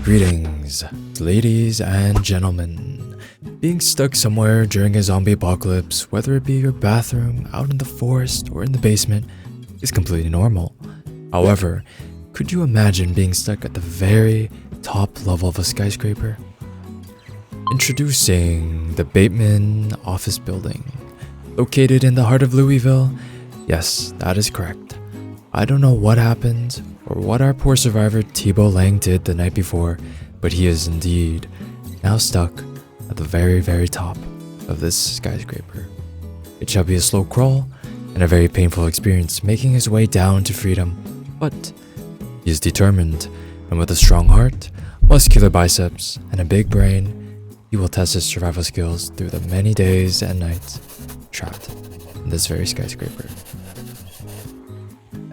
Greetings, ladies and gentlemen. Being stuck somewhere during a zombie apocalypse, whether it be your bathroom, out in the forest, or in the basement, is completely normal. However, could you imagine being stuck at the very top level of a skyscraper? Introducing the Bateman office building. Located in the heart of Louisville? Yes, that is correct. I don't know what happened or what our poor survivor Thibault Lang did the night before, but he is indeed now stuck at the very top of this skyscraper. It shall be a slow crawl and a very painful experience making his way down to freedom, but he is determined, and with a strong heart, muscular biceps, and a big brain, he will test his survival skills through the many days and nights trapped in this very skyscraper.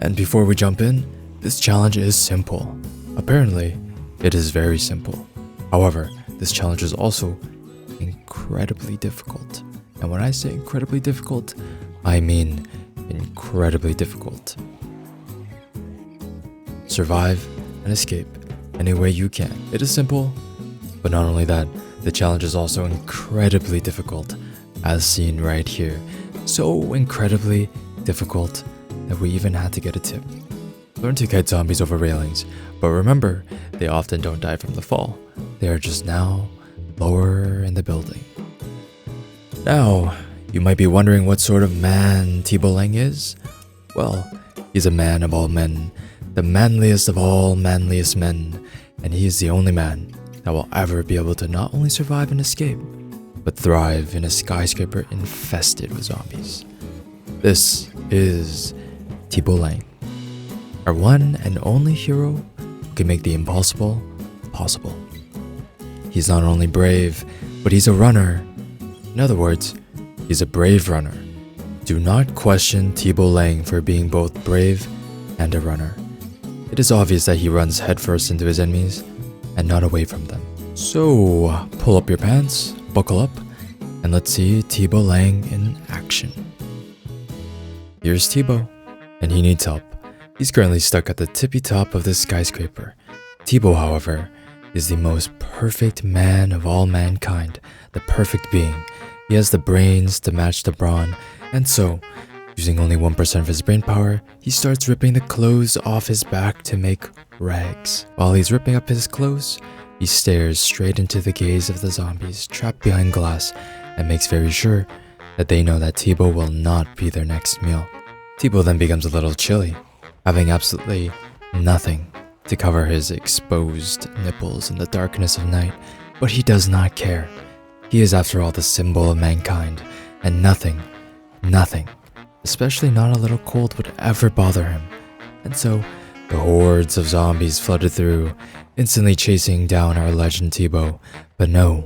And before we jump in, this challenge is simple. Apparently, it is very simple. However, this challenge is also incredibly difficult. And when I say incredibly difficult, I mean incredibly difficult. Survive and escape any way you can. It is simple, but not only that, the challenge is also incredibly difficult, as seen right here. So incredibly difficult that we even had to get a tip. Learn to kite zombies over railings, but remember, they often don't die from the fall. They are just now lower in the building. Now, you might be wondering what sort of man Thibault Lang is? Well, he's a man of all men, the manliest of all manliest men, and he is the only man that will ever be able to not only survive and escape, but thrive in a skyscraper infested with zombies. This is Thibault Lang, our one and only hero who can make the impossible possible. He's not only brave, but he's a runner. In other words, he's a brave runner. Do not question Thibault Lang for being both brave and a runner. It is obvious that he runs headfirst into his enemies and not away from them. So, pull up your pants, buckle up, and let's see Thibault Lang in action. Here's Thibault, and he needs help. He's currently stuck at the tippy top of this skyscraper. Thibault, however, is the most perfect man of all mankind, the perfect being. He has the brains to match the brawn, and so, using only 1% of his brain power, he starts ripping the clothes off his back to make rags. While he's ripping up his clothes, he stares straight into the gaze of the zombies trapped behind glass and makes very sure that they know that Thibault will not be their next meal. Thibault then becomes a little chilly, having absolutely nothing to cover his exposed nipples in the darkness of night, but he does not care. He is after all the symbol of mankind, and nothing, especially not a little cold, would ever bother him. And so, the hordes of zombies flooded through, instantly chasing down our legend Thibault. But no,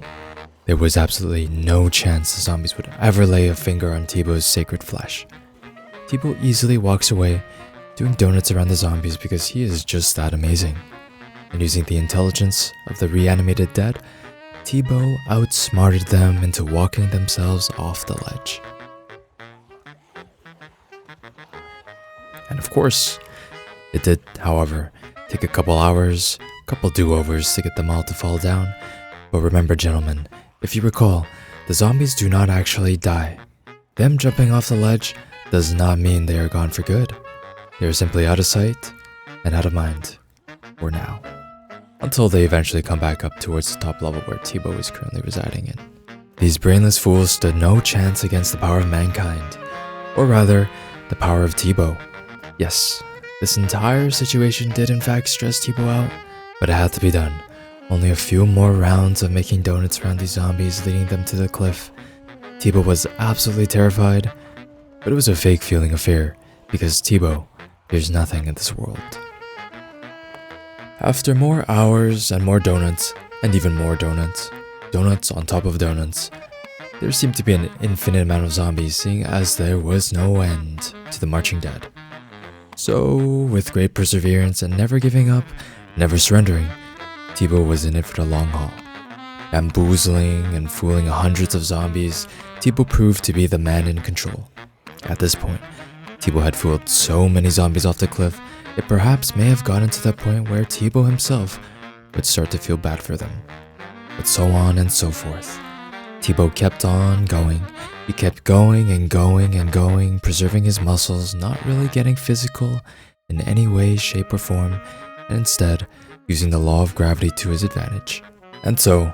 there was absolutely no chance the zombies would ever lay a finger on Thibault's sacred flesh. Thibault easily walks away, doing donuts around the zombies because he is just that amazing. And using the intelligence of the reanimated dead, Thibault outsmarted them into walking themselves off the ledge. And of course, it did, however, take a couple hours, couple do-overs to get them all to fall down. But remember, gentlemen, if you recall, the zombies do not actually die. Them jumping off the ledge does not mean they are gone for good. They are simply out of sight and out of mind, for now. Until they eventually come back up towards the top level where Thibault is currently residing in. These brainless fools stood no chance against the power of mankind, or rather, the power of Thibault. Yes, this entire situation did in fact stress Thibault out, but it had to be done. Only a few more rounds of making donuts around these zombies leading them to the cliff. Thibault was absolutely terrified, but it was a fake feeling of fear, because Thibault fears nothing in this world. After more hours and more donuts, and even more donuts, donuts on top of donuts, there seemed to be an infinite amount of zombies, seeing as there was no end to the marching dead. So, with great perseverance and never giving up, never surrendering, Thibault was in it for the long haul. Bamboozling and fooling hundreds of zombies, Thibault proved to be the man in control. At this point, Thibault had fooled so many zombies off the cliff, it perhaps may have gotten to the point where Thibault himself would start to feel bad for them. But so on and so forth. Thibaut kept on going. He kept going and going and going, preserving his muscles, not really getting physical in any way, shape, or form, and instead using the law of gravity to his advantage. And so,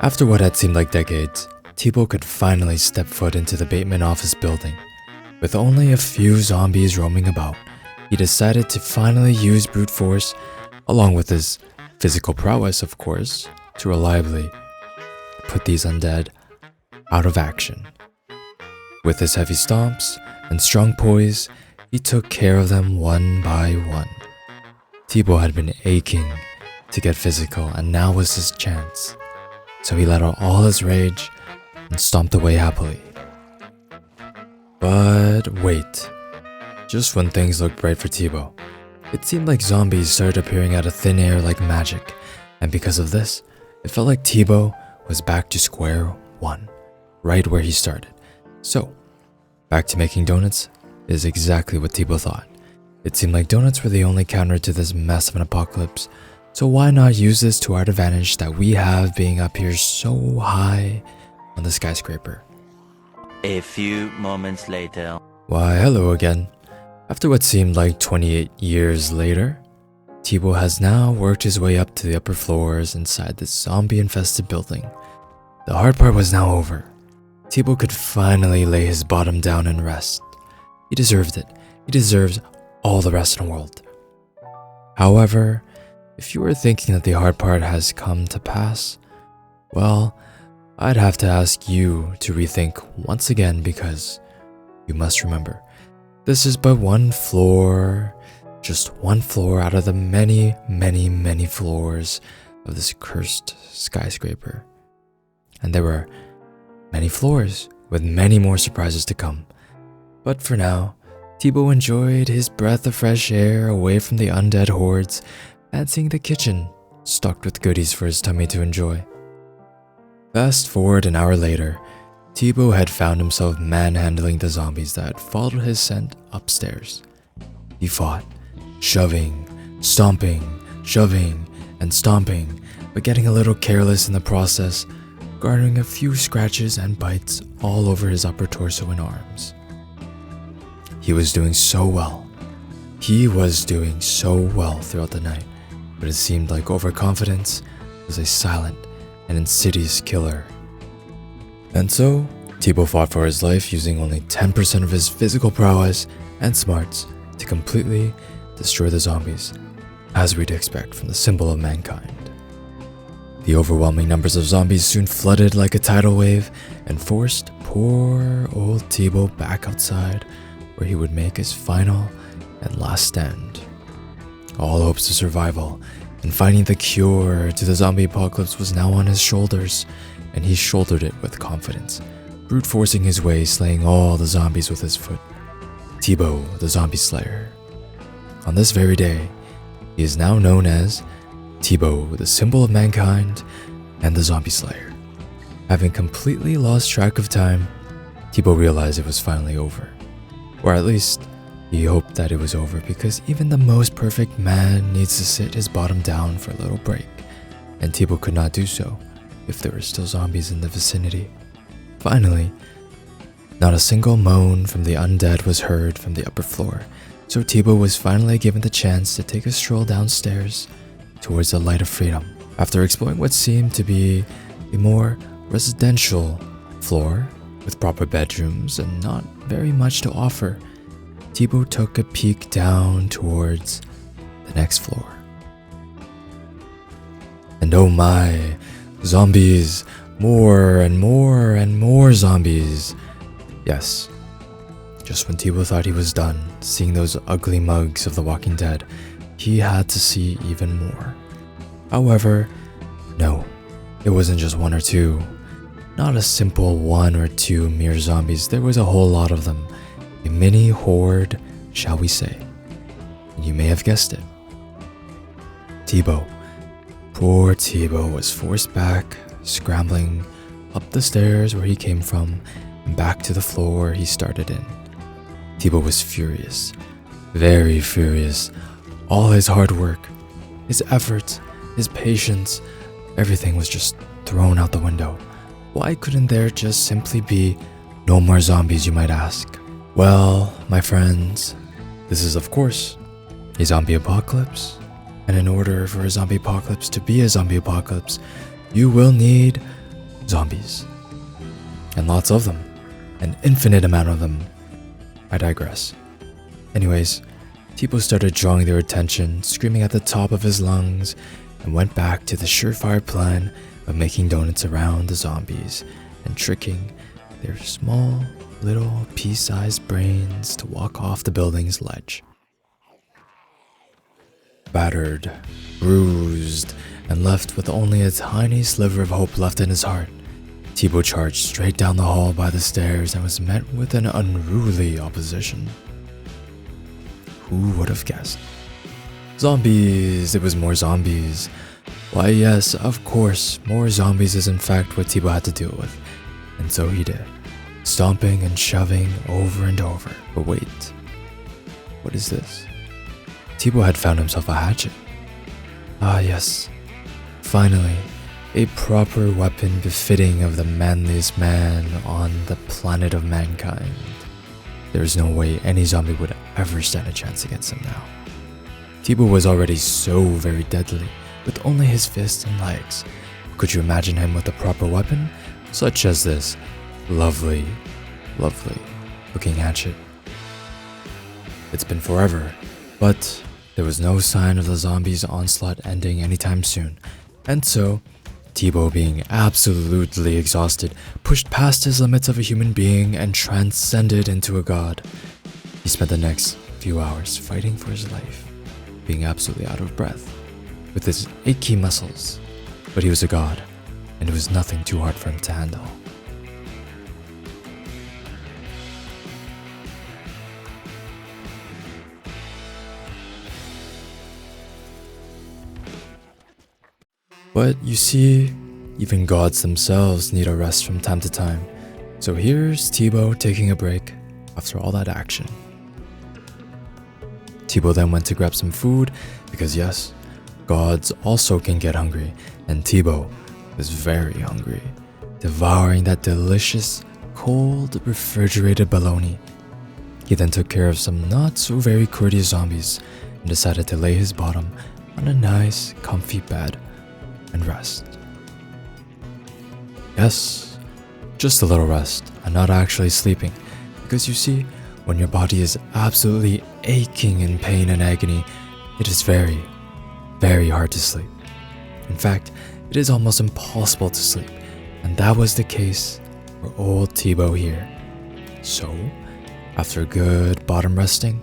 after what had seemed like decades, Thibaut could finally step foot into the Bateman office building. With only a few zombies roaming about, he decided to finally use brute force, along with his physical prowess, of course, to reliably put these undead out of action. With his heavy stomps and strong poise, he took care of them one by one. Thibaut had been aching to get physical, and now was his chance. So he let out all his rage and stomped away happily. But wait, just when things looked bright for Thibaut, it seemed like zombies started appearing out of thin air like magic, and because of this, it felt like Thibaut was back to square one, right where he started. So, back to making donuts is exactly what Thibaut thought. It seemed like donuts were the only counter to this mess of an apocalypse, so why not use this to our advantage that we have being up here so high on the skyscraper. A few moments later. Why, hello again. After what seemed like 28 years later, Thibaut has now worked his way up to the upper floors inside this zombie-infested building. The hard part was now over. Thibaut could finally lay his bottom down and rest. He deserved it. He deserves all the rest in the world. However, if you were thinking that the hard part has come to pass, well, I'd have to ask you to rethink once again, because you must remember, this is but one floor, just one floor out of the many, many, many floors of this cursed skyscraper. And there were many floors with many more surprises to come. But for now, Thibaut enjoyed his breath of fresh air away from the undead hordes and seeing the kitchen stocked with goodies for his tummy to enjoy. Fast forward an hour later, Thibaut had found himself manhandling the zombies that followed his scent upstairs. He fought, shoving, stomping, and stomping, but getting a little careless in the process, garnering a few scratches and bites all over his upper torso and arms. He was doing so well. He was doing so well throughout the night, but it seemed like overconfidence was a silent and insidious killer. And so, Thibaut fought for his life using only 10% of his physical prowess and smarts to completely destroy the zombies, as we'd expect from the symbol of mankind. The overwhelming numbers of zombies soon flooded like a tidal wave and forced poor old Thibaut back outside, where he would make his final and last stand. All hopes of survival and finding the cure to the zombie apocalypse was now on his shoulders, and he shouldered it with confidence, brute forcing his way, slaying all the zombies with his foot. Thibaut, the zombie slayer. On this very day, he is now known as Thibaut, the symbol of mankind and the zombie slayer. Having completely lost track of time, Thibaut realized it was finally over. Or at least, he hoped that it was over, because even the most perfect man needs to sit his bottom down for a little break, and Thibaut could not do so if there were still zombies in the vicinity. Finally, not a single moan from the undead was heard from the upper floor, so Thibaut was finally given the chance to take a stroll downstairs towards the light of freedom. After exploring what seemed to be a more residential floor with proper bedrooms and not very much to offer, Thibaut took a peek down towards the next floor. And oh my, zombies! More and more and more zombies! Yes, just when Thibaut thought he was done seeing those ugly mugs of the Walking Dead, he had to see even more. However, no, it wasn't just one or two. Not a simple one or two mere zombies, there was a whole lot of them. A mini horde, shall we say. And you may have guessed it. Thibaut. Poor Thibaut was forced back, scrambling up the stairs where he came from and back to the floor he started in. Thibaut was furious, very furious. All his hard work, his efforts, his patience, everything was just thrown out the window. Why couldn't there just simply be no more zombies, you might ask? Well, my friends, this is of course a zombie apocalypse. And in order for a zombie apocalypse to be a zombie apocalypse, you will need zombies. And lots of them. An infinite amount of them. I digress. Anyways, Tipo started drawing their attention, screaming at the top of his lungs, and went back to the surefire plan of making donuts around the zombies and tricking their small, little pea-sized brains to walk off the building's ledge. Battered, bruised, and left with only a tiny sliver of hope left in his heart, Tipo charged straight down the hall by the stairs and was met with an unruly opposition. Who would have guessed? Zombies! It was more zombies. Why yes, of course, more zombies is in fact what Tipo had to deal with. And so he did, stomping and shoving over and over. But wait, what is this? Tipo had found himself a hatchet. Ah yes, finally, a proper weapon befitting of the manliest man on the planet of mankind. There is no way any zombie would ever stand a chance against him now. Tipo was already so very deadly, with only his fists and legs. Could you imagine him with a proper weapon, such as this lovely, lovely looking hatchet? It's been forever, but there was no sign of the zombies' onslaught ending anytime soon, and so, Tipo, being absolutely exhausted, pushed past his limits of a human being and transcended into a god. He spent the next few hours fighting for his life, being absolutely out of breath, with his achy muscles, but he was a god, and it was nothing too hard for him to handle. But you see, even gods themselves need a rest from time to time. So here's Tipo taking a break after all that action. Tipo then went to grab some food because yes, gods also can get hungry, and Tipo was very hungry, devouring that delicious, cold, refrigerated bologna. He then took care of some not so very courteous zombies and decided to lay his bottom on a nice, comfy bed and rest. Yes, just a little rest and not actually sleeping, because you see, when your body is absolutely aching in pain and agony, it is very, very hard to sleep. In fact, it is almost impossible to sleep, and that was the case for old Tipo here. So, after a good bottom resting,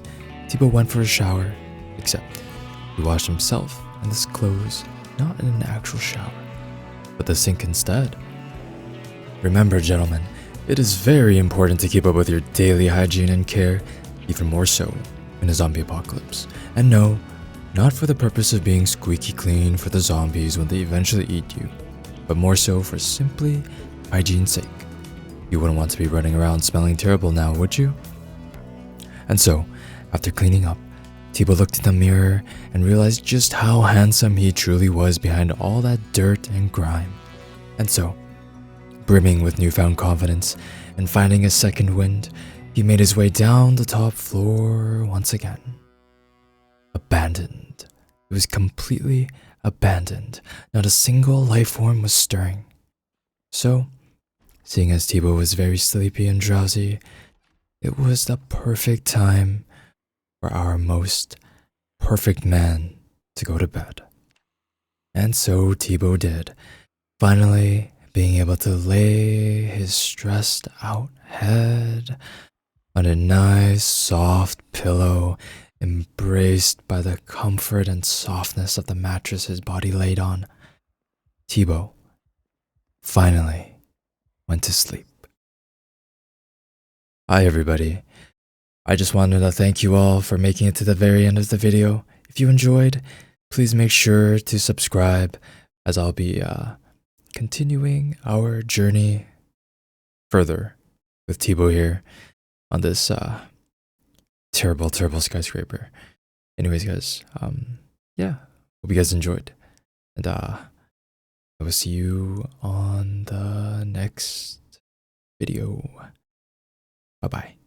Tipo went for a shower, except he washed himself and his clothes not in an actual shower, but the sink instead. Remember, gentlemen, it is very important to keep up with your daily hygiene and care, even more so in a zombie apocalypse. And no, not for the purpose of being squeaky clean for the zombies when they eventually eat you, but more so for simply hygiene's sake. You wouldn't want to be running around smelling terrible now, would you? And so, after cleaning up, Tipo looked in the mirror and realized just how handsome he truly was behind all that dirt and grime. And so, brimming with newfound confidence and finding a second wind, he made his way down the top floor once again. Abandoned. It was completely abandoned. Not a single life form was stirring. So, seeing as Tipo was very sleepy and drowsy, it was the perfect time for our most perfect man to go to bed. And so Tipo did, finally being able to lay his stressed out head on a nice soft pillow, embraced by the comfort and softness of the mattress his body laid on. Tipo finally went to sleep. Hi everybody. I just wanted to thank you all for making it to the very end of the video. If you enjoyed, please make sure to subscribe, as I'll be continuing our journey further with Tipo here on this terrible skyscraper. Anyways guys, yeah, hope you guys enjoyed. And I will see you on the next video. Bye bye.